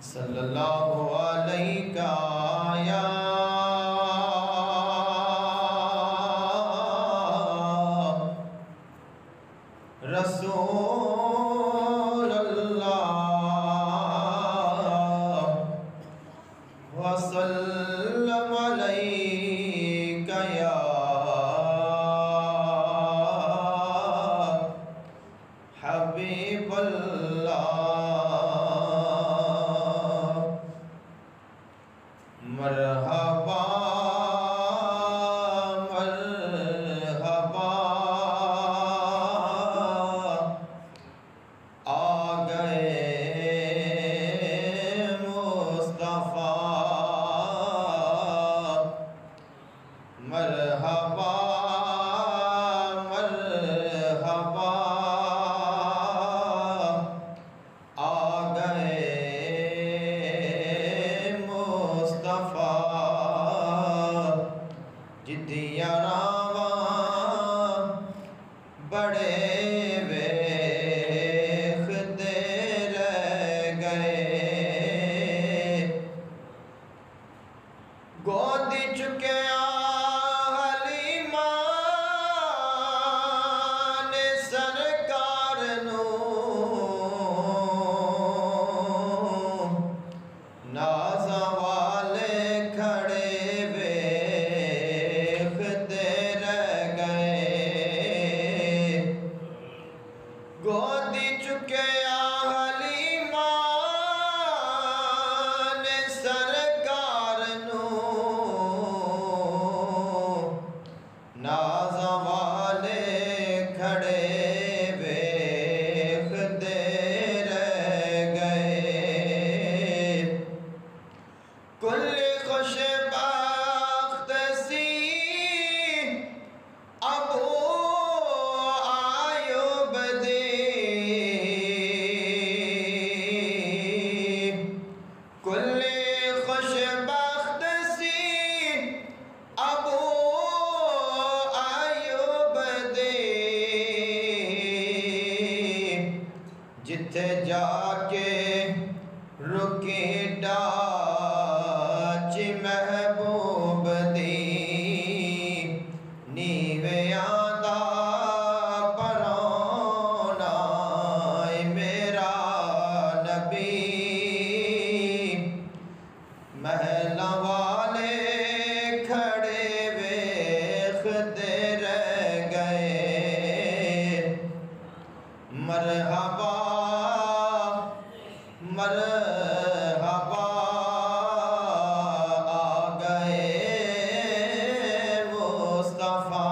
सल्लल्लाहु अलैका या रसूल अल्लाह वसल्लम अलैका या हबीब अल्लाह। मरहबा मरहबा आ गए मुस्तफ़ा। मरहबा मरहबा आ गए मुस्तफ़ा। जिद्दियाँ रावा बड़े वेखते रह गए। गोदी चुके हलीमा ने सरकार नू नाज़ा वाले खड़े वेखते रह गए। गोदी चुके हलीमा ने सरकार नू नाज़ा वाले खड़े वेखते रह गए। कुल खुशबख्त सी अबू आयूब दी। कुल खुशबख्त सी अबू आयूब दी। जिथे जाके रुकी डाच महबूब दी। नीवियां दा परौना मेरा नबी। महला वाले खड़े वेखते रह गए। मरहबा मरहबा आ गए मुस्तफ़ा।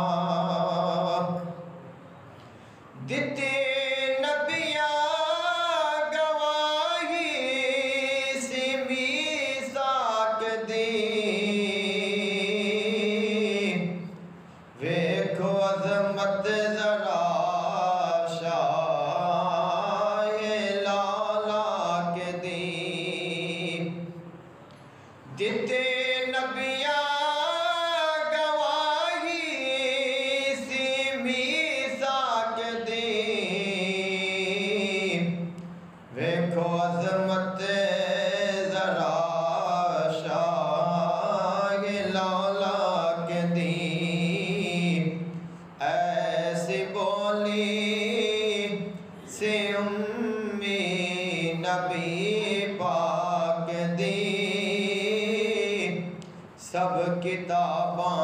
दिते नबिया गवाही सी मीसाक दी। वेखो अज़मत ज़रा दिते नबिया गवाही सी मीसाक दी। वेखो अज़मत ज़रा शाह लालाक दी। ऐसी बोली से उम्मी नबी पाक दी। सब किताबां